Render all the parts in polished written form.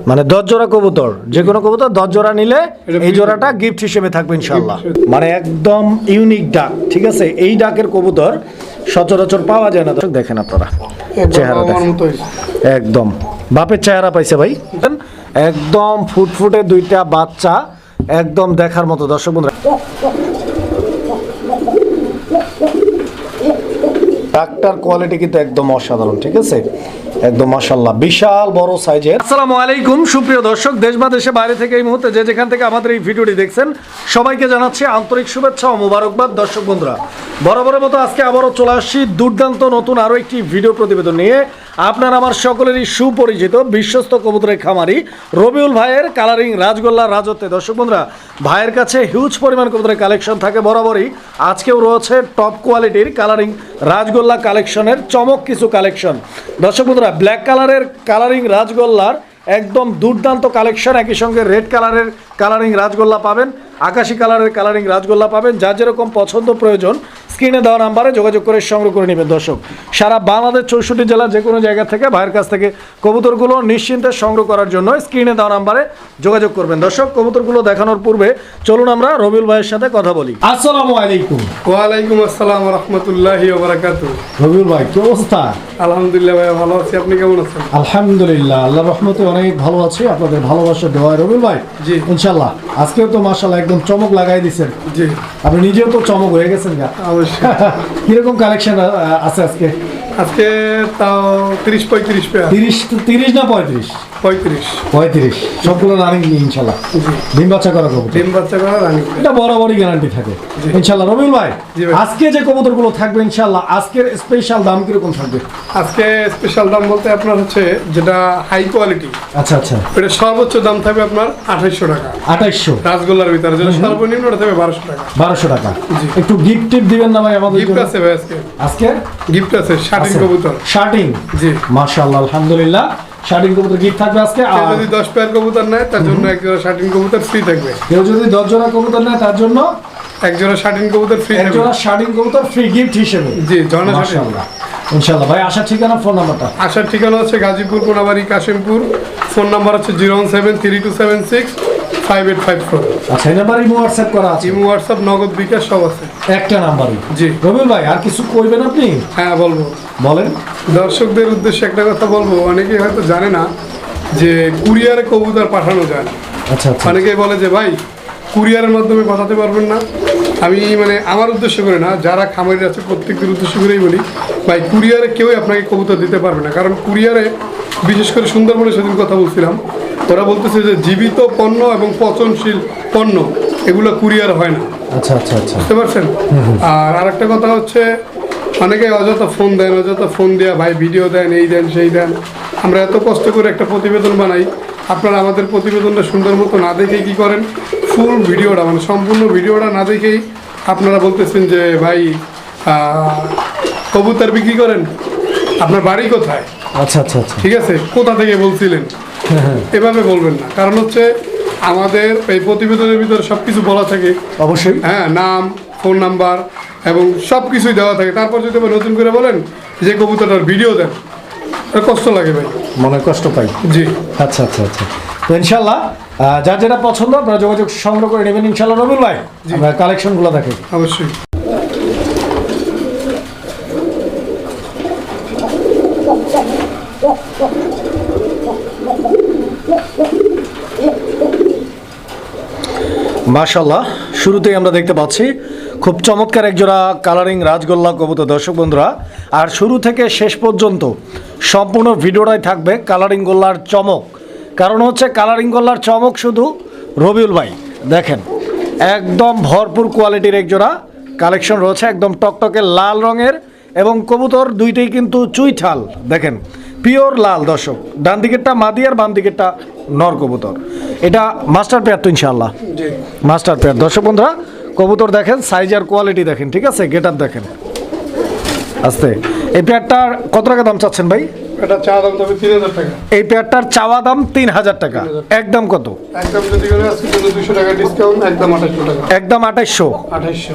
মানে 10 জোড়া কবুতর, যে কোনো কবুতর 10 জোড়া নিলে এই জোড়াটা গিফট হিসেবে থাকবে ইনশাআল্লাহ। মানে একদম ইউনিক ডাক, ঠিক আছে? এই ডাকের কবুতর সচরাচর পাওয়া যায় না। দেখেন আপনারা চেহারা একদম বাপের চেহারা পাইছে ভাই, একদম ফুটফুটে দুইটা বাচ্চা, একদম দেখার মতো। দর্শক বন্ধুরা, ডাক্তার কোয়ালিটি কিন্তু একদম অসাধারণ, ঠিক আছে? একদম মাশাআল্লাহ বিশাল বড় সাইজের। আসসালামু আলাইকুম সুপ্রিয় দর্শক, দেশ বা দেশে বাইরে থেকে এই মুহূর্তে যে যেখান থেকে আমাদের এই ভিডিওটি দেখছেন সবাইকে জানাচ্ছি আন্তরিক শুভেচ্ছা ও মোবারকবাদ। দর্শক বন্ধুরা, বরাবরের মতো আজকে আবারও চলে আসছি দুর্দান্ত নতুন আরও একটি ভিডিও প্রতিবেদন নিয়ে। আপনার আমার সকলেরই সুপরিচিত বিশ্বস্ত কবুতরের খামারি রবিউল ভাইয়ের কালারিং রাজগোল্লার রাজত্বে। দর্শক বন্ধুরা, ভাইয়ের কাছে হিউজ পরিমাণ কবুতরের কালেকশন থাকে বরাবরই। আজকেও রয়েছে টপ কোয়ালিটির কালারিং রাজগোল্লা কালেকশনের চমক কিছু কালেকশন। দর্শক বন্ধুরা, ব্ল্যাক কালারের কালারিং রাজগোল্লার একদম দুর্দান্ত কালেকশন, একই সঙ্গে রেড কালারের কালারিং রাজগোল্লা পাবেন, আকাশি কালারের কালারিং রাজগোল্লা পাবেন। যার যেরকম পছন্দ প্রয়োজন স্ক্রিনে দেওয়া নাম্বারে যোগাযোগ করে সংগ্রহ করে নেবেন। দর্শক, সারা বাংলাদেশ 64 জেলা যে কোনো জায়গা থেকে ভাইয়ের কাছ থেকে কবুতরগুলো নিশ্চিন্তে সংগ্রহ করার জন্য স্ক্রিনে দেওয়া নাম্বারে যোগাযোগ করবেন। দর্শক, কবুতরগুলো দেখানোর পূর্বে চলুন আমরা রবিউল ভাইয়ের সাথে কথা বলি। আসসালামু আলাইকুম। ওয়ালাইকুম আসসালাম ওয়া রাহমাতুল্লাহি ওয়া বারাকাতুহু। রবিউল ভাই, কি অবস্থা? আলহামদুলিল্লাহ ভাই, ভালো আছি। আপনি কেমন আছেন? আলহামদুলিল্লাহ, আল্লাহর রহমতে অনেক ভালো আছি। আপনাদের ভালোবাসা দোয়া রবিউল ভাই। জি ইনশাআল্লাহ। আজকেও তো মাশাআল্লাহ একদম চমক লাগাই দিয়েছেন। জি, আপনি নিজেও তো চমক হয়ে গেছেন গা। অবশ্যই। কিরকম কালেকশন আছে আজকে? আজকে তাও 30-35 পেয়ার। 30 না 35? 35 সবগুলো রানিং ইনশাআল্লাহ। ডিম বাচ্চা করা কবুতর, ডিম বাচ্চা করা রানিং, এটা বরাবরই গ্যারান্টি থাকে ইনশাআল্লাহ। রবিউল ভাই, আজকে যে কবুতরগুলো থাকবে ইনশাআল্লাহ, আজকের স্পেশাল দাম কিরকম থাকবে? আজকে স্পেশাল দাম বলতে আপনার হচ্ছে যেটা হাই কোয়ালিটি, আচ্ছা আচ্ছা, এটা সর্বোচ্চ দাম থাকবে আপনার 2800 টাকা। 2800 রাজগোল্লার ভিতরে যেটা সর্বনিম্ন ওটা থাকবে 1200 টাকা। 1200 টাকা। একটু গিফট টিপ দিবেন না ভাই আমাদের? গিফট আছে ভাই, আজকে গিফট আছে। শার্টিং কবুতর, শার্টিং। জি মাশাআল্লাহ, আলহামদুলিল্লাহ। শার্টিং কবুতর গিফট থাকবে আজকে। আর যদি 10 পেয়ার কবুতর নেয় তার জন্য এক জোড়া শার্টিং কবুতর ফ্রি থাকবে। কেউ যদি 10 জোড়া কবুতর নেয় তার জন্য এক জোড়া শার্টিং কবুতর ফ্রি থাকবে। এক জোড়া শার্টিং কবুতর ফ্রি গিফট হিসেবে। জি, ঝর্ণা শার্টিং। মাশাআল্লাহ ইনশাআল্লাহ। ভাই, আসার ঠিকানা, ফোন নাম্বারটা? আসার ঠিকানা হচ্ছে গাজীপুর, কোনাবাড়ি, কাশিমপুর। ফোন নাম্বার হচ্ছে 01732765854। আচ্ছা, এই নাম্বারে ইমো হোয়াটসঅ্যাপ করা আছে? ইমো, হোয়াটসঅ্যাপ, নগদ, বিকাশ সব আছে একটা নাম্বারই। জি। রবিউল ভাই, আর কিছু কইবেন আপনি? হ্যাঁ বলবো। বলেন। দর্শকদের উদ্দেশ্যে একটা কথা বলবো, অনেকেই হয়তো জানে না যে কুরিয়ারে কবুতর পাঠানো যায় না। আচ্ছা আচ্ছা। অনেকেই বলে যে ভাই কুরিয়ারের মাধ্যমে পাঠাতে পারবেন না। আমি মানে আমার উদ্দেশ্য করে না, যারা খামারি আছে প্রত্যেকদের উদ্দেশ্য করেই বলি, ভাই কুরিয়ারে কেউই আপনাকে কবুতর দিতে পারবে না। কারণ কুরিয়ারে, বিশেষ করে সুন্দরবনে সেদিন কথা বলছিলাম, ওরা বলতেছে যে জীবিত পণ্য এবং পচনশীল পণ্য এগুলো কুরিয়ার হয় না। আচ্ছা আচ্ছা আচ্ছা, বুঝতে পারছেন? আর আরেকটা কথা হচ্ছে, অনেকে অযথা ফোন দেন, অযথা ফোন দেয়া, ভাই ভিডিও দেন, এই দেন সেই দেন। আমরা এত কষ্ট করে একটা প্রতিবেদন বানাই, আপনারা আমাদের প্রতিবেদনটা সুন্দর মতো না দেখেই কী করেন, ফুল ভিডিওটা মানে সম্পূর্ণ ভিডিওটা না দেখেই আপনারা বলতেছেন যে ভাই কবুতর বিক্রি করেন, আপনার বাড়ি কোথায়? আচ্ছা আচ্ছা আচ্ছা, ঠিক আছে, কোথা থেকে বলছিলেন, এভাবে বলবেন না। কারণ হচ্ছে আমাদের এই প্রতিবেদনের ভিতরে সব কিছু বলা থাকে অবশ্যই। হ্যাঁ, নাম, ফোন নাম্বার এবং সব কিছুই দেওয়া থাকে। তারপর যদি আবার নতুন করে বলেন যে কবুতরটার ভিডিও দেন, কষ্ট লাগে ভাই, মনে কষ্ট পাই। জি আচ্ছা আচ্ছা আচ্ছা। তো ইনশাআল্লাহ যার যেটা পছন্দ আপনারা যোগাযোগ সংগ্রহ করে নেবেন ইনশাআল্লাহ। রবিউল ভাই, আমরা কালেকশনগুলো দেখি। অবশ্যই। মাশাআল্লাহ, শুরুতেই আমরা দেখতে পাচ্ছি খুব চমৎকার একজোড়া কালারিং রাজগোল্লা কবুতর। দর্শক বন্ধুরা, আর শুরু থেকে শেষ পর্যন্ত সম্পূর্ণ ভিডিওটাই থাকবে কালারিং গোল্লার চমক। কারণ হচ্ছে কালারিং গোল্লার চমক শুধু রবিউল ভাই। দেখেন, একদম ভরপুর কোয়ালিটির একজোড়া কালেকশন রয়েছে, একদম টকটকে লাল রঙের, এবং কবুতর দুইটাই কিন্তু চুইঠাল। দেখেন, পিওর লাল। দর্শক, ডান দিকেরটা মাদি আর বাম দিকেরটা নর কবুতর। এটা মাস্টার পেয়ার তো ইনশাআল্লাহ? Master pair. দর্শক বন্ধুরা, কবুতর দেখেন, সাইজ আর কোয়ালিটি দেখেন, ঠিক আছে? গেট আপ দেখেন আস্তে। এই পেয়ারটার কত টাকা দাম চাচ্ছেন ভাই? এটা চাওয়া দাম তবে 3000 টাকা। এই পেয়ারটার চাওয়া দাম 3000 টাকা। একদম কত? একদম যদি করে আজকে 200 টাকা ডিসকাউন্ট, একদম 2800 টাকা। একদম 2800। 2800।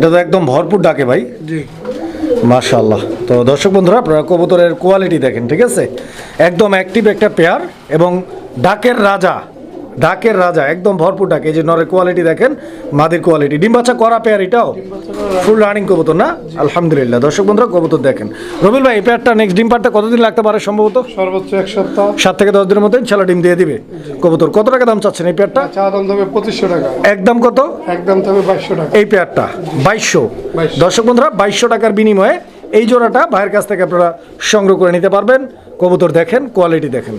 এটা তো একদম ভরপুর ডাকে ভাই, জি। মাশাআল্লাহ। তো দর্শক বন্ধুরা আপনারা কবুতরের কোয়ালিটি দেখেন, ঠিক আছে, একদম অ্যাক্টিভ একটা পেয়ার এবং ডাকের রাজা, ডাকের রাজা একদম ভরপুর ডাক। এই যে নরের কোয়ালিটি দেখেন, মাদির কোয়ালিটি, ডিম বাচ্চা করা পেয়ার, এটাও ফুল রানিং কবুতর না? আলহামদুলিল্লাহ। দর্শক বন্ধুরা কবুতর দেখেন। রবিল ভাই এই পেয়ারটা নেক্সট ডিম পারতে কতদিন লাগতে পারে সম্ভবত? সর্বোচ্চ 1 সপ্তাহ, 7 থেকে 10 দিনের মধ্যে ইনশাআল্লাহ ডিম দিয়ে দিবে কবুতর। কত টাকা দাম চাচ্ছেন এই পেয়ারটা? চা দাম থাকবে 2500 টাকা, একদম কত? একদম থাকবে 2200 টাকা। এই পেয়ারটা 2200। 2200 দর্শক বন্ধুরা 2200 টাকার বিনিময়ে এই জোড়াটা ভাইয়ের কাছ থেকে আপনারা সংগ্রহ করে নিতে পারবেন। কবুতর দেখেন, কোয়ালিটি দেখেন।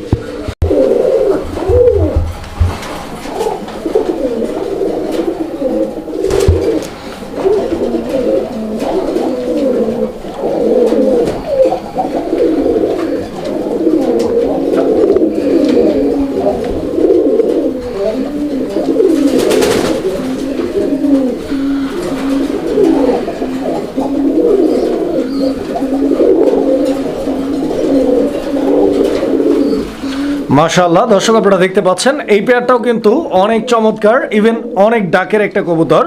মাশাআল্লাহ দর্শক আপনারা দেখতে পাচ্ছেন এই পেয়ারটাও কিন্তু অনেক চমৎকার, ইভেন অনেক ডাকের একটা কবুতর।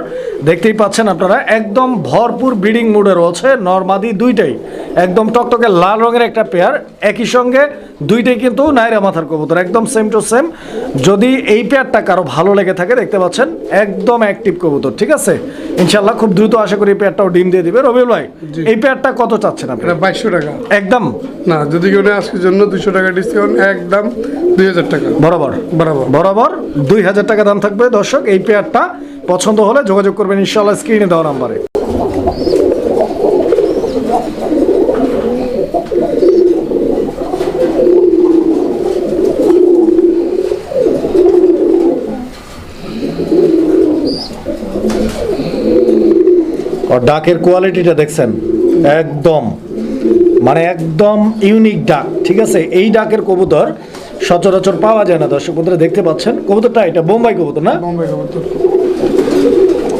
দেখতেই পাচ্ছেন আপনারা একদম ভরপুর ব্রিডিং মুডে রয়েছে, নরমাদি দুইটাই একদম টকটকে লাল রঙের একটা পেয়ার, একই সঙ্গে দুইটাই কিন্তু নাইরা মাথার কবুতর, একদম সেম টু সেম। যদি এই পেয়ারটা কারো ভালো লেগে থাকে, দেখতে পাচ্ছেন একদম অ্যাক্টিভ কবুতর, ঠিক আছে, ইনশাআল্লাহ খুব দ্রুত আশা করি এই পেয়ারটাও ডিম দিয়ে দিবে। রবিউল ভাই এই পেয়ারটা কত চাচ্ছেন আপনি? এটা 2200 টাকা একদম না, যদি কেউ নেয় আজকের জন্য 200 টাকা ডিসকাউন্ট, একদম 2000 টাকা বরাবর বরাবর। বরাবর 2000 টাকা দাম থাকবে। দর্শক এই পেয়ারটা পছন্দ হলে যোগাযোগ করবেন ইনশাআল্লাহ স্ক্রিনে দেওয়া নাম্বারে। আর ডাকের কোয়ালিটিটা দেখছেন, একদম মানে একদম ইউনিক ডাক, ঠিক আছে। এই ডাকের কবুতর সচরাচর পাওয়া যায় না। দর্শক বন্ধুরা দেখতে পাচ্ছেন কবুতরটা, এটা বোম্বাই কবুতর না? বোম্বাই কবুতর।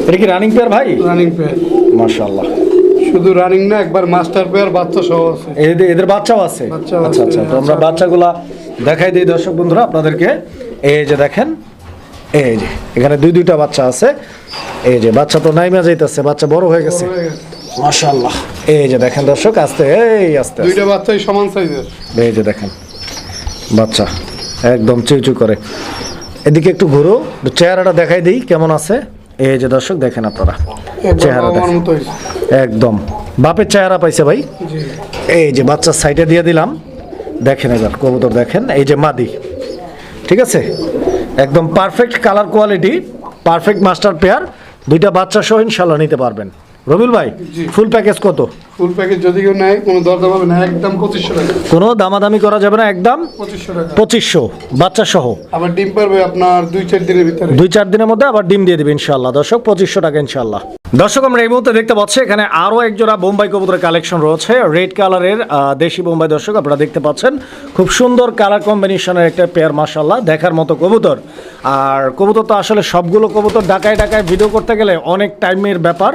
এটা কি রানিং পেয়ার ভাই? রানিং পেয়ার, মাশাআল্লাহ। শুধু রানিং না, একবার মাস্টার পেয়ার, বাচ্চা সহ আছে। এদের বাচ্চাও আছে? বাচ্চাও আচ্ছা আছে। আচ্ছা, তো আমরা বাচ্চাগুলা দেখাই দিই দর্শক বন্ধুরা আপনাদেরকে। এই যে দেখেন, এই যে এখানে দুইটা বাচ্চা আছে। এই যে বাচ্চা তো নাইমা যাইতেছে, বাচ্চা বড় হয়ে গেছে মাশাআল্লাহ। এই যে দেখেন দর্শক, আস্তে এই আস্তে দুইটা বাচ্চাই সমান সাইজের। এই যে দেখেন বাচ্চা একদম চুচু করে। এদিকে একটু ঘুরো, চেহারাটা দেখাই দিই কেমন আছে। এই যে দর্শক দেখেন আপনারা চেহারা আমার দেখেন, মতো হইছে। একদম বাপের চেহারা পাইছে ভাই। জি। এই যে বাচ্চার সাইডে দিয়ে দিলাম, দেখেন এবার কবুতর দেখেন। এই যে মাদি, ঠিক আছে, একদম perfect colour quality, perfect master pair, দুইটা বাচ্চা সহ ইনশাআল্লাহ নিতে পারবেন। রবিউল ভাই জি। ফুল প্যাকেজ কত? ফুল প্যাকেজ যদি কেউ নেয় কোনো দরদাম হবে না, একদম 2500 টাকা। কোনো দামাদামি করা যাবে না, একদম 2500 টাকা। 2500 বাচ্চা সহ। আবার ডিম পারবে আপনার 2-4 দিনের ভিতরে। 2-4 দিনের মধ্যে আবার ডিম দিয়ে দেবে ইনশাআল্লাহ। দর্শক 2500 টাকা ইনশাআল্লাহ। দর্শক আমরা এই মুহূর্তে দেখতে পাচ্ছি এখানে আরও এক জোড়া বোম্বাই কবুতরের কালেকশন রয়েছে, রেড কালারের দেশি বোম্বাই। দর্শক আপনারা দেখতে পাচ্ছেন খুব সুন্দর কালার কম্বিনেশনের একটা পেয়ার, মাশাআল্লাহ দেখার মতো কবুতর। আর কবুতর তো আসলে সবগুলো কবুতর ডাকায় ডাকায় ভিডিও করতে গেলে অনেক টাইমের ব্যাপার,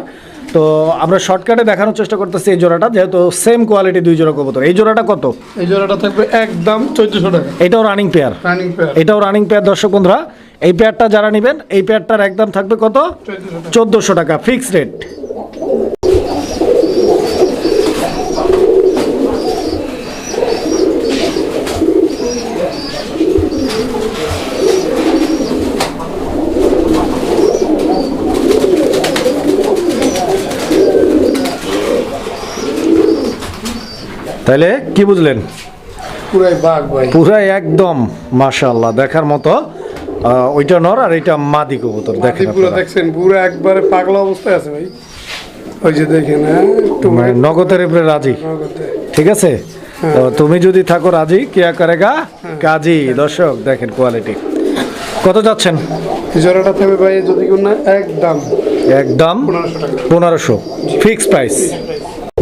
তো আমরা শর্টকাটে দেখানোর চেষ্টা করতেছি এই জোড়াটা, যেহেতু সেম কোয়ালিটি দুই জোড়া কবুতর। এই জোড়াটা কত? এই জোড়াটা থাকবে একদম 1400 টাকা। এটাও রানিং পেয়ার? রানিং পেয়ার, এটাও রানিং পেয়ার। দর্শক বন্ধুরা এই পেয়ারটা যারা নেবেন, এই পেয়ারটার একদম থাকবে কত? 1400 টাকা ফিক্সড রেট। তাহলে কি বুঝলেন? পুরাই বাঘ ভাই, পুরাই একদম মাশাআল্লাহ দেখার মতো। ওইটা নর আর এটা মাদি কবুতর দেখেন পুরো আপনারা। দেখছেন পুরো একবারে পাগলা অবস্থায় আছে ভাই। ওই যে দেখেন, হ্যাঁ একটু মানে নগদের উপরে রাজি, নগদে। ঠিক আছে। তো তুমি যদি থাকো রাজি, কিয়া করেগা কাজী। দর্শক দেখেন কোয়ালিটি। কত যাচ্ছেন? এই জোড়াটা থাকবে ভাই যদি কেউ না একদম একদম 1500 টাকা। 1500 ফিক্স প্রাইস।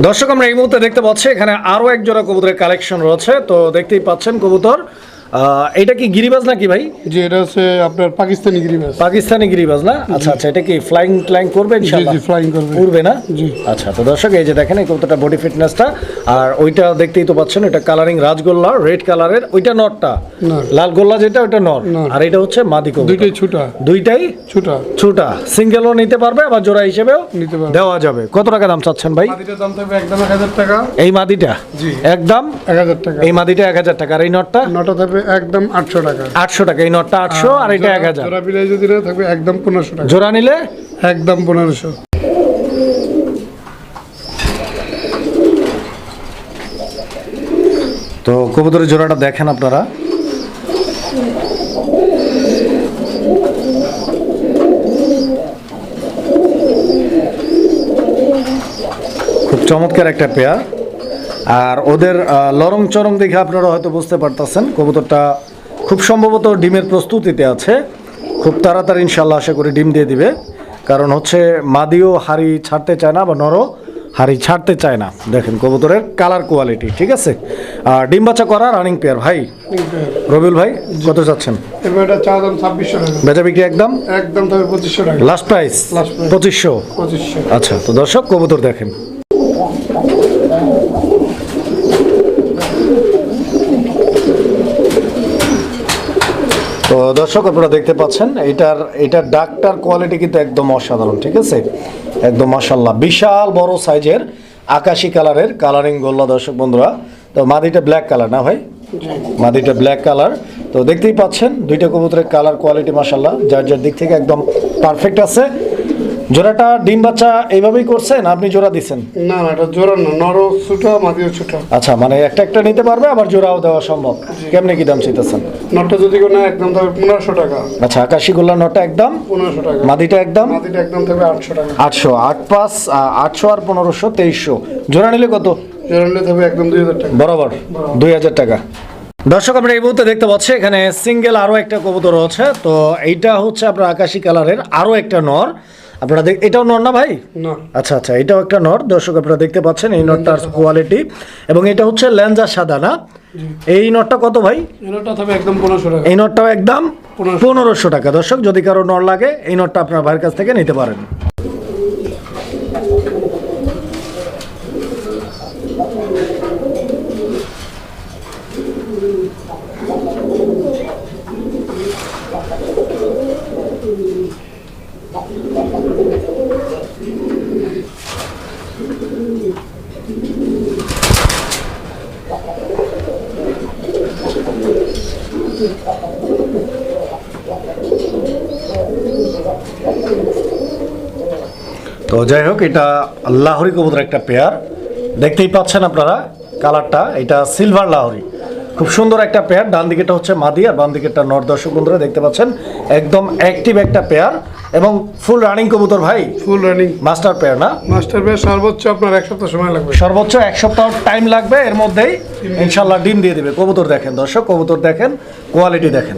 দর্শক আমরা এই মুহূর্তে দেখতে পাচ্ছি এখানে আরও এক জোড়া কবুতরের কালেকশন রয়েছে, তো দেখতেই পাচ্ছেন কবুতর এটা কি গিরিবাজ নাকি ভাই? যে এটা হচ্ছে আপনার পাকিস্তানি গিরিবাজ। পাকিস্তানি গিরিবাজ না? আচ্ছা আচ্ছা, এটা কি ফ্লাইং করবে ইনশাআল্লাহ? জি ফ্লাইং করবে। উড়বে না? জি। আচ্ছা, তো দর্শক এই যে দেখেন এই কবুতরটা বডি ফিটনেসটা, আর ওইটা দেখতেই তো পাচ্ছেন, এটা কালারিং রাজগোল্লা রেড কালারের, ওইটা নরটা, লাল গোল্লা যেটা ওইটা নর, আর এটা হচ্ছে মাদি কবুতর। দুইটাই ছোটা। দুইটাই ছোটা। ছোটা, সিঙ্গেলও নিতে পারবে আবার জোড়া হিসেবেও নিতে পারবে, দেওয়া যাবে। কত টাকা দাম চাচ্ছেন ভাই? মাদিটার দাম থাকবে একদম 1000 টাকা। এই মাদিটা? জি একদম 1000 টাকা। এই মাদিটা 1000 টাকা, আর এই নটটা? নটা থাকবে একদম 800 টাকা। 800 টাকা, এই নটটা 800 আর এটা 1000। জোড়া বিলাই যদি না থাকবে একদম 1500 টাকা। জোড়া নিলে একদম 1500। তো কবুতরের জোড়াটা দেখেন আপনারা, খুব চমৎকার একটা পেয়ার। আর ওদের লরং চরং দেখে আপনারা হয়তো বুঝতে পারতেছেন কবুতরটা খুব সম্ভবত ডিমের প্রস্তুতিতে আছে, খুব তাড়াতাড়ি ইনশাল্লাহ আশা করি ডিম দিয়ে দিবে। কারণ হচ্ছে মাদিও হাড়ি ছাড়তে চায় না বা নরও হাড়ি ছাড়তে চায় না। দেখেন কবুতরের কালার কোয়ালিটি, ঠিক আছে। আর ডিম বাচ্চা করা রানিং পেয়ার। ভাই রবিউল ভাই কত চাচ্ছেন? এবার এটা চা দাম 2600 টাকা। বেচা বিক্রি একদম একদম থাকবে 2500 টাকা। Last price 2500। আচ্ছা, তো দর্শক কবুতর দেখেন। তো দর্শক আপনারা দেখতে পাচ্ছেন এটার ডাকটার কোয়ালিটি কিন্তু একদম অসাধারণ, ঠিক আছে, একদম মাশাআল্লাহ বিশাল বড় সাইজের আকাশি কালারের কালারিং গোল্লা। দর্শক বন্ধুরা, তো মাদিটা ব্ল্যাক কালার না ভাই? মাদিটা ব্ল্যাক কালার। তো দেখতেই পাচ্ছেন দুইটা কবুতরের কালার কোয়ালিটি মাশাআল্লাহ যার যার দিক থেকে একদম পারফেক্ট আছে। জোড়াটা ডিম বাচ্চা এইভাবেই করছেন, আপনি জোড়া দিচ্ছেন? না না, এটা জোড়া না, নরও ছোটা মাদিও ছোটা। আচ্ছা, মানে একটা নিতে পারবে আবার জোড়াও দেওয়া সম্ভব। কেমনে কি দাম চাইতেছেন? নটটা যদি কোনো একদম থাকবে 1500 টাকা। আচ্ছা, আকাশি গোল্লা নটটা একদম 1500 টাকা। মাদিটা একদম থাকবে 800 টাকা। 800, 8 800 আর 1500 2300। জোড়া নিলে কত? জোড়া নিলে থাকবে একদম 2000 টাকা। বরাবর 2000 টাকা। দর্শক আমরা এই মুহূর্তে দেখতে পাচ্ছি এখানে সিঙ্গেল আরো একটা কবুতর আছে। তো এইটা হচ্ছে আপনার আকাশি কালারের আরো একটা নর। আপনারা এটাও নর না ভাই? না। আচ্ছা আচ্ছা, এটাও একটা নর। দর্শক আপনারা দেখতে পাচ্ছেন এই নটটার কোয়ালিটি, এবং এটা হচ্ছে ল্যাঞ্জা সাদা না? এই নটটা কত ভাই? এই নটটা থাকবে একদম 1500 টাকা। এই নটটাও একদম 1500 টাকা। দর্শক যদি কারো নর লাগে এই নটটা আপনার ভাইয়ের কাছ থেকে নিতে পারেন। তো যাই হোক, এটা লাহোরি কবুতর একটা পেয়ার, দেখতেই পাচ্ছেন আপনারা কালারটা, এটা সিলভার লাহোরি, খুব সুন্দর একটা পেয়ার। ডান দিকেটা হচ্ছে মাদি আর বাম দিকেরটা নর। দর্শক বন্ধুরা দেখতে পাচ্ছেন একদম অ্যাক্টিভ একটা পেয়ার এবং ফুল রানিং কবুতর ভাই। ফুল রানিং মাস্টার পেয়ার না? Master pair. সর্বোচ্চ আপনার 1 সপ্তাহ সময় লাগবে। সর্বোচ্চ 1 সপ্তাহ টাইম লাগবে, এর মধ্যেই ইনশাল্লাহ ডিম দিয়ে দিবে। কবুতর দেখেন দর্শক, কবুতর দেখেন, কোয়ালিটি দেখেন,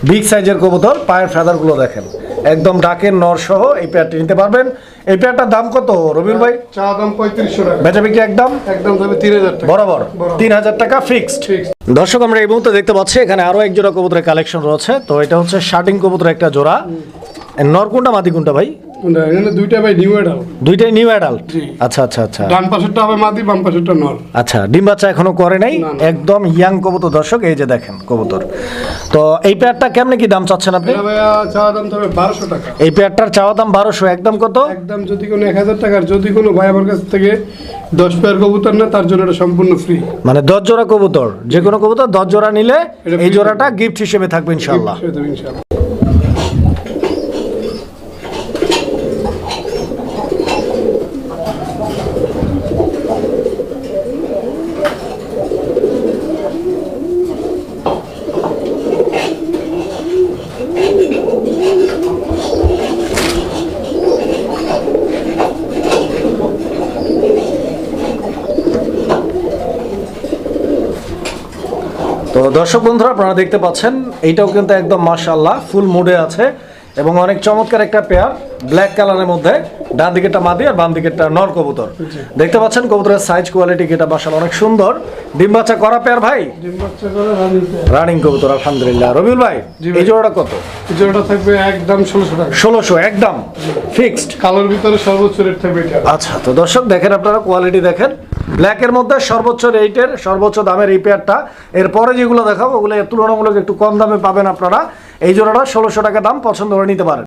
বিগ সাইজের কবুতর, পায়ের ফেদারগুলো দেখেন, একদম ডাকের নর সহ এই পেয়ারটি নিতে পারবেন। এই পেয়ারটার দাম কত রবিউল ভাই? চা দাম 3500 টাকা। বেচা বিক্রি একদম থাকবে 3000 টাকা। বরাবর 3000 টাকা ফিক্সড। দর্শক আমরা এই মুহূর্তে দেখতে পাচ্ছি এখানে আরো এক জোড়া কবুতরের কালেকশন রয়েছে। তো এটা হচ্ছে শার্টিং কবুতরের একটা জোড়া। নর কোনটা মাদি কোনটা ভাই? এখানে দুইটা ভাই নিউ অ্যাডাল্ট। দুইটাই নিউ অ্যাডাল্ট? আচ্ছা আচ্ছা আচ্ছা। ডান পাশেরটা হবে মাদি, বাম পাশেরটা নর। আচ্ছা, ডিম বাচ্চা এখনো করে নাই, একদম ইয়াং কবুতর। দর্শক এই যে দেখেন কবুতর। তো এই পেয়ারটা কেমনে কি দাম চাচ্ছেন আপনি? এটা ভাইয়া চাওয়া দাম তবে 1200 টাকা। এই পেয়ারটার চাওয়া দাম 1200, একদম কত? একদম যদি কোনো 1000 টাকার, যদি কোনো ভাই আমার কাছ থেকে 10 পেয়ার কবুতর না, তার জন্য এটা সম্পূর্ণ ফ্রি। মানে 10 জোড়া কবুতর, যে কোনো কবুতর 10 জোড়া নিলে এই জোড়াটা গিফট হিসেবে থাকবে ইনশাআল্লাহ। তো দর্শক বন্ধুরা আপনারা দেখতে পাচ্ছেন এইটাও কিন্তু একদম মাশাআল্লাহ ফুল মুডে আছে এবং অনেক চমৎকার একটা পেয়ার। ব্ল্যাক কালারের মধ্যে, ডান দিকেরটা মাদি আর বাম দিকেরটা নর কবুতর। দেখতে পাচ্ছেন কবুতরের সাইজ কোয়ালিটি এটা মাশাআল্লাহ অনেক সুন্দর। ডিম বাচ্চা করা পেয়ার ভাই, ডিম বাচ্চা করে রানিং পেয়ার। রানিং কবুতর আলহামদুলিল্লাহ। রবিউল ভাই এই জোড়াটা কত? এই জোড়াটা থাকবে একদম 1600 টাকা। 1600 একদম ফিক্সড। কালোর ভিতরে সর্বোচ্চ রেট থাকবে এটা। আচ্ছা, তো দর্শক দেখেন, আপনারা কোয়ালিটি দেখেন, ব্ল্যাকের মধ্যে সর্বোচ্চ রেটের সর্বোচ্চ দামের এই পেয়ারটা। এরপরে যেগুলো দেখাবো ওগুলো তুলনামূলক একটু কম দামে পাবেন আপনারা। এই জোড়াটা 1600 টাকা দাম, পছন্দ করে নিতে পারেন।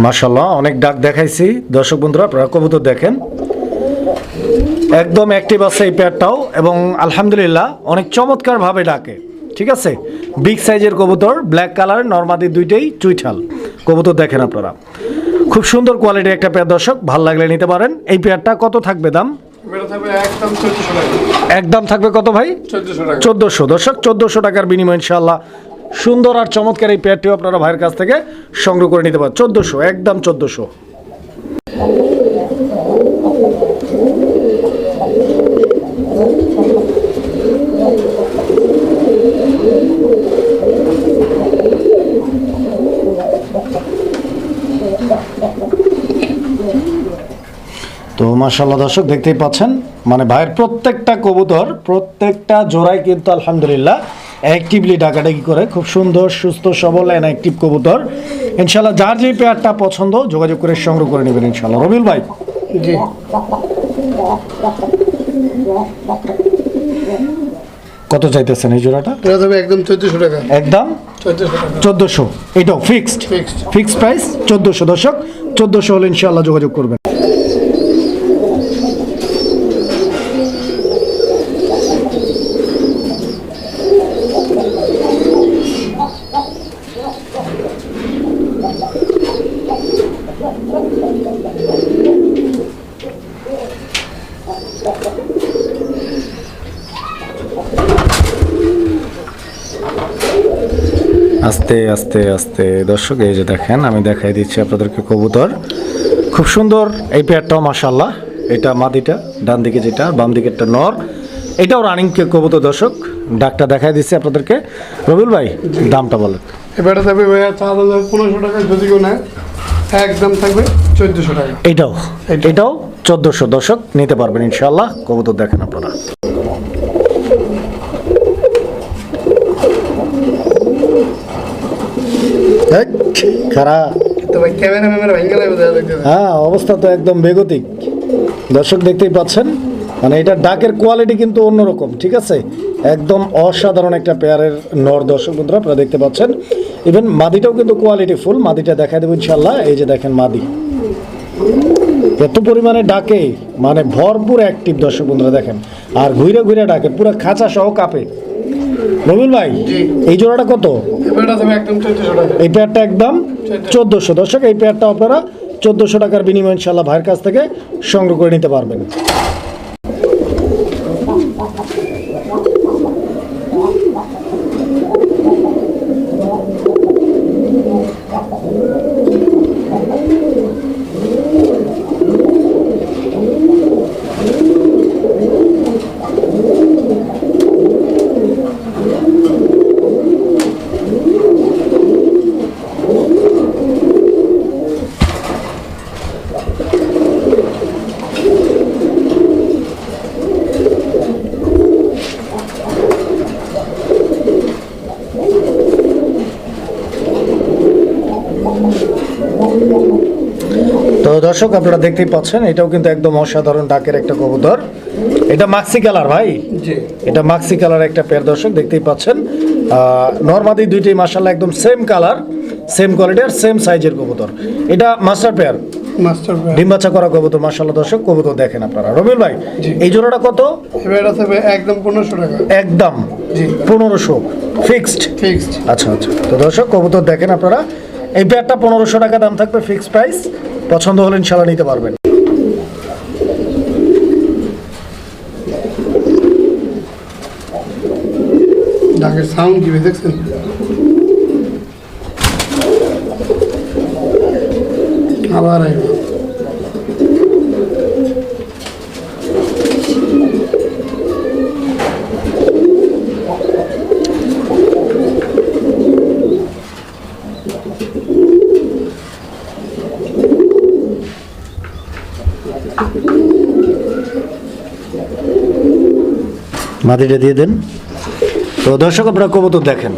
মাশাআল্লাহ অনেক ডাক দেখাইছি দর্শক বন্ধুরা, আপনারা কবুতর দেখেন একদম অ্যাক্টিভ আছে এই পেয়ারটাও, এবং আলহামদুলিল্লাহ অনেক চমৎকার ভাবে ডাকে। ঠিক আছে, বিগ সাইজের কবুতর, ব্ল্যাক কালার, নরমাদি দুইটাই চুইঠাল কবুতর দেখেন আপনারা। খুব সুন্দর কোয়ালিটির একটা পেয়ার দর্শক, ভালো লাগলে নিতে পারেন। এই পেয়ারটা কত থাকবে দাম? এটা থাকবে একদম 1400 টাকা। একদম থাকবে কত ভাই? 1400 টাকা। 1400 দর্শক, 1400 টাকার বিনিময় ইনশাআল্লাহ সুন্দর আর চমৎকার এই পেয়ারটিও আপনারা ভাইয়ের কাছ থেকে সংগ্রহ করে নিতে পারেন। 1400 একদম 1400। তো মাশাআল্লাহ দর্শক দেখতেই পাচ্ছেন, মানে ভাইয়ের প্রত্যেকটা কবুতর প্রত্যেকটা জোড়াই কিন্তু আলহামদুলিল্লাহ অ্যাক্টিভলি ডাকাডাকি করে, খুব সুন্দর সুস্থ সবল অ্যান্ড অ্যাক্টিভ কবুতর। ইনশাআল্লাহ যার যে পেয়ারটা পছন্দ যোগাযোগ করে সংগ্রহ করে নেবেন ইনশাআল্লাহ। রবিউল ভাই জি, কত চাইতেছেন এই জোড়াটা? এটা থাকবে একদম 1400 টাকা। একদম 1400 টাকা। 1400, এটাও ফিক্সড ফিক্সড প্রাইস 1400 দর্শক। 1400 হলে ইনশাআল্লাহ যোগাযোগ করবেন। আস্তে আস্তে আস্তে দর্শক, এই যে দেখেন আমি দেখাই দিচ্ছি আপনাদেরকে কবুতর, খুব সুন্দর এই পেয়ারটাও মাশাআল্লাহ। এটা মাদিটা, ডান দিকে যেটা, বাম দিকেরটা নর, এটাও রানিং কবুতর দর্শক। ডাকটা দেখাই দিচ্ছি আপনাদেরকে। রবিউল ভাই দামটা বলেন। এবারে থাকবে ভাইয়া 4500 টাকা, যদি কেউ নেয় একদম থাকবে 1400 টাকা। এটাও 1400 দর্শক, নিতে পারবেন ইনশাআল্লাহ। কবুতর দেখেন আপনারা। খারাপ, তো ভাই ক্যামেরা ভেঙে গেলে বোঝা যাবে। হ্যাঁ, অবস্থা তো একদম বেগতিক দর্শক, দেখতেই পাচ্ছেন। মানে এটা ডাকের কোয়ালিটি কিন্তু অন্যরকম। ঠিক আছে, একদম অসাধারণ একটা পেয়ারের নর দর্শক বন্ধুরা, আপনারা দেখতে পাচ্ছেন। ইভেন মাদিটাও কিন্তু কোয়ালিটি ফুল। মাদিটা দেখা দেবো ইনশাল্লাহ। এই যে দেখেন মাদি এত পরিমাণে ডাকে, মানে ভরপুর অ্যাক্টিভ দর্শক বন্ধুরা দেখেন, আর ঘুরে ঘুরে ডাকে, পুরো খাঁচা সহ কাঁপে। রবিউল ভাই এই জোড়াটা কত? এবারে থাকবে একদম 1400 টাকা। এই পেয়ারটা একদম 1400 দর্শক। এই পেয়ারটা আপনারা 1400 টাকার বিনিময়ে ইনশাল্লাহ ভাইয়ের কাছ থেকে সংগ্রহ করে নিতে পারবেন। তো দর্শক আপনারা দেখতেই পাচ্ছেন, এটাও কিন্তু একদম অসাধারণ ডাকের একটা কবুতর। এটা মাক্সি কালার ভাই, জি এটা মাক্সি কালার একটা পেয়ার দর্শক, দেখতেই পাচ্ছেন। নরমাদি দুইটাই মাশাআল্লাহ একদম সেম কালার, সেম কোয়ালিটি আর সেম সাইজের কবুতর। এটা মাস্টার পেয়ার, মাস্টার পেয়ার, ডিম বাচ্চা করা কবুতর মাশাআল্লাহ দর্শক। কবুতর দেখেন আপনারা। রবিউল ভাই এই জোড়াটা কত? এবারে থাকবে একদম 1500 টাকা। একদম জি 1500 ফিক্সড। ফিক্সড। আচ্ছা আচ্ছা, তো দর্শক কবুতর দেখেন আপনারা। এই পেয়ারটা 1500 টাকা দাম থাকবে, ফিক্সড প্রাইস। পছন্দ হলে ইনশাআল্লাহ নিতে পারবেন। ডাকের সাউন্ড কি দেখছেন? আবার আইব। মাদিটা দিয়ে দেন। তো দর্শক আপনারা কবুতর দেখেন,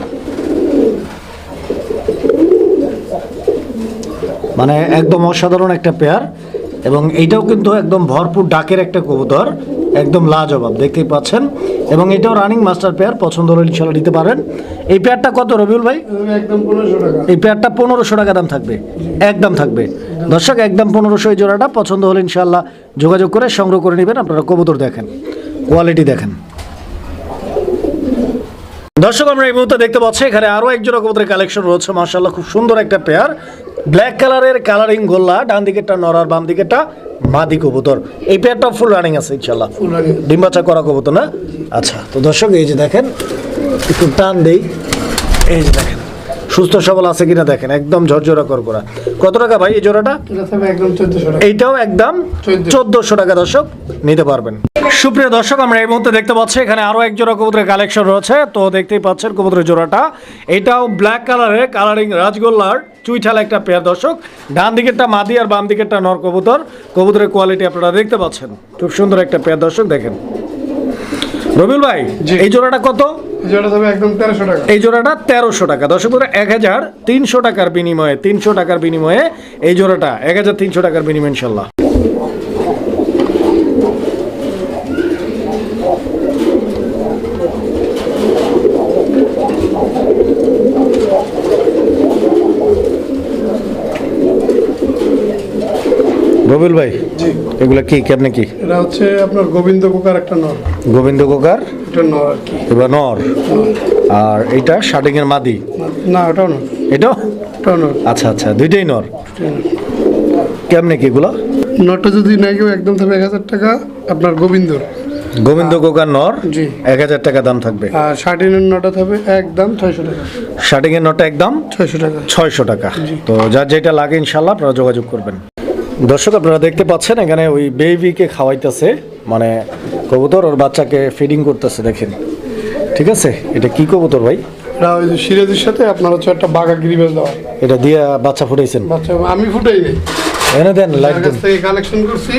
মানে একদম অসাধারণ একটা পেয়ার, এবং এইটাও কিন্তু একদম ভরপুর ডাকের একটা কবুতর, একদম লাজবাব দেখতেই পাচ্ছেন। এবং এটাও রানিং মাস্টার পেয়ার, পছন্দ হলে ইনশাল্লাহ নিতে পারেন। এই পেয়ারটা কত রবিউল ভাই? একদম 1500 টাকা। এই পেয়ারটা 1500 টাকা দাম থাকবে, একদম থাকবে দর্শক, একদম 1500 এই জোড়াটা। পছন্দ হলে ইনশাল্লাহ যোগাযোগ করে সংগ্রহ করে নেবেন। আপনারা কবুতর দেখেন, কোয়ালিটি দেখেন। দর্শক আমরা এই মুহূর্তে দেখতে পাচ্ছি এখানে আরো এক জোড়া কবুতরের কালেকশন রয়েছে, মাশাআল্লাহ খুব সুন্দর একটা পেয়ার, ব্ল্যাক কালারের কালারিং গোল্লা, ডান দিকেরটা নর আর বাম দিকেরটা মাদি কবুতর। এই পেয়ারটা ফুল রানিং আছে ইনশাআল্লাহ, ডিম বাচ্চা করা কবুতর না? আচ্ছা, তো দর্শক এই যে দেখেন, একটু টান দেই, এই যে দেখেন সুস্থ সবল আছে কিনা দেখেন, একদম ঝরঝরা করকরা। কত টাকা ভাই এই জোড়াটা? একদম 1400 টাকা। এইটাও একদম 1400 টাকা দর্শক নিতে পারবেন। সুপ্রিয় দর্শক আমরা এই মুহূর্তে দেখতে পাচ্ছি এখানে আরো এক জোড়া কবুতরের কালেকশন রয়েছে। তো দেখতেই পাচ্ছেন কবুতরের জোড়াটা, এটাও ব্ল্যাক কালারের কালারিং রাজগোল্লার চুইঠাল একটা পেয়ার দর্শক। ডান দিকেরটা মাদি আর বাম দিকেরটা নর কবুতর। কবুতরের কোয়ালিটি আপনারা দেখতে পাচ্ছেন, খুব সুন্দর একটা পেয়ার দর্শক দেখেন। রবিউল ভাই এই জোড়াটা কত? একদম 1300 টাকা। এই জোড়াটা 1300 টাকা দর্শক, 1300 টাকার বিনিময়ে, 300 টাকার বিনিময়ে এই জোড়াটা 1300 টাকার বিনিময়ে ইনশাল্লাহ। রবিউল ভাই এগুলা কি কেমনে কি? এটা হচ্ছে আপনার গোবিন্দ কোকার একটা নর। গোবিন্দ কোকার এটা নর আর কি। এবার নর, আর এইটা শার্টিং এর মাদি? না ওটাও নর। এটাও নর। আচ্ছা আচ্ছা, দুইটাই নর। কেমনে কি এগুলা? নরটা যদি নাই কেউ একদম থাকবে 1000 টাকা আপনার গোবিন্দর। গোবিন্দ কোকার নর জি 1000 টাকা দাম থাকবে। আর শার্টিনের নরটা থাকবে একদম 600 টাকা। শার্টিং এর নরটা একদম 600 টাকা। 600 টাকা। তো যার যেটা লাগে ইনশাল্লাহ আপনারা যোগাযোগ করবেন। দর্শক আপনারা দেখতে পাচ্ছেন এখানে ওই বেবিকে খাওয়াইতেছে, মানে কবুতর ওর বাচ্চাকে ফিডিং করতেছে দেখেন, ঠিক আছে? এটা কি কবুতর ভাই? এটা ওই যে সিরাজের সাথে আপনার হচ্ছে একটা বাঘা গিরিবাজ দেওয়া। এটা দিয়ে বাচ্চা ফুটাইছেন? বাচ্চা আমি ফুটাই নাই, এনে দেন লাইট দেন। কাছ থেকে কালেকশন করছি,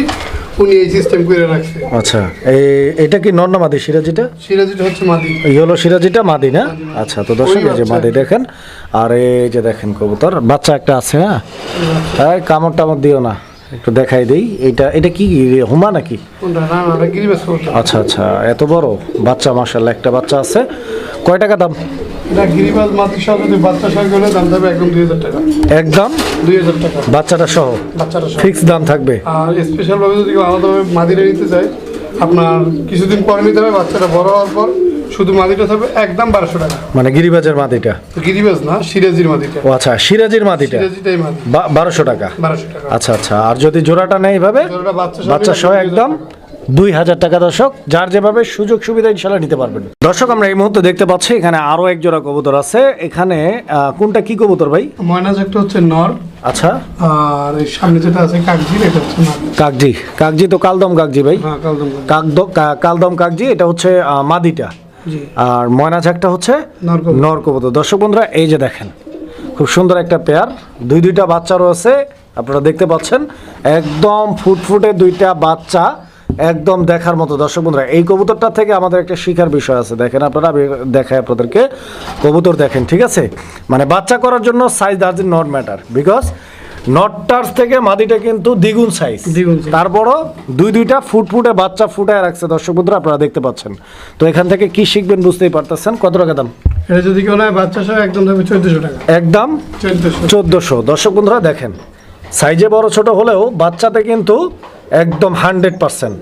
উনি এই সিস্টেম করে রাখছে। আচ্ছা, এটা কি নর না মাদি? সিরাজিটা? সিরাজিটা হচ্ছে মাদি। এই হলো সিরাজিটা মাদি না? আচ্ছা, তো দর্শক এই যে মাদি দেখেন, আর এই যে দেখেন কবুতর বাচ্চা একটা আছে। হ্যাঁ, কামড় টামড় দিও না, একটু দেখাই দেই। এটা কি হুমা নাকি? আচ্ছা আচ্ছা, এত বড় বাচ্চা, মাশাআল্লাহ একটা বাচ্চা আছে। কয় টাকা দাম? এটা গিরিবাজ মাটির সহ যদি বাচ্চা সহ গেলে দাম যাবে একদম 2000 টাকা। একদম 2000 টাকা বাচ্চাটা সহ? বাচ্চাটা সহ ফিক্স দাম থাকবে। আর স্পেশাল ভাবে যদি কেউ আলাদাভাবে মাদিটা নিতে চায় আপনার কিছুদিন পরে নিতে হবে, বাচ্চাটা বড় হওয়ার পর শুধু মাদিটা থাকবে একদম 1200 টাকা। মানে গিরিবাজের মাদিটা? গিরিবাজ না, সিরাজির মাদিটা। ও আচ্ছা, সিরাজির মাদিটা সিরাজিটাই মাদি 1200 টাকা। 1200 টাকা। আচ্ছা আচ্ছা, আর যদি জোড়াটা নেই এইভাবে জোড়াটা বাচ্চা সহ একদম 2000 টাকা দর্শক, যার যেভাবে সুযোগ সুবিধা ইনশাল্লাহ নিতে পারবেন। দর্শক আমরা এই মুহূর্তে দেখতে পাচ্ছি এখানে আরো এক জোড়া কবুতর আছে। এখানে কোনটা কি কবুতর ভাই? ময়নাজ একটা হচ্ছে নর। আচ্ছা, আর এই সামনে যেটা আছে কাকজি, এটা হচ্ছে মাদি। কাকজি তো কালদম কাকজি ভাই? হ্যাঁ কালদম। কালদম কাকজি, এটা হচ্ছে মাদিটা। জি। আর ময়না ঝাকটা হচ্ছে নর কবুতর। দর্শক বন্ধুরা এই যে দেখেন খুব সুন্দর একটা পেয়ার, দুইটা বাচ্চা রয়েছে আপনারা দেখতে পাচ্ছেন, একদম ফুটফুটে দুইটা বাচ্চা, একদম দেখার মতো। দর্শক বন্ধুরা এই কবুতরটা থেকে আমাদের একটা শিখার বিষয় আছে, দেখেন আপনারা, দেখায় আপনাদেরকে কবুতর দেখেন, ঠিক আছে? মানে বাচ্চা করার জন্য size does not matter, because নটটার থেকে মাদিটা কিন্তু দ্বিগুণ সাইজ, তারপরও দুইটা ফুটফুটে বাচ্চা ফুটায় রাখছে। দর্শক বন্ধুরা আপনারা দেখতে পাচ্ছেন। তো এখান থেকে কি শিখবেন বুঝতেই পারতেছেন। কত টাকা দাম? এটা যদি কেউ নেয় বাচ্চা সহ একদম থাকবে 1400 টাকা। একদম 1400। দর্শক বন্ধুরা দেখেন সাইজে বড় ছোট হলেও বাচ্চাতে কিন্তু একদম 100%।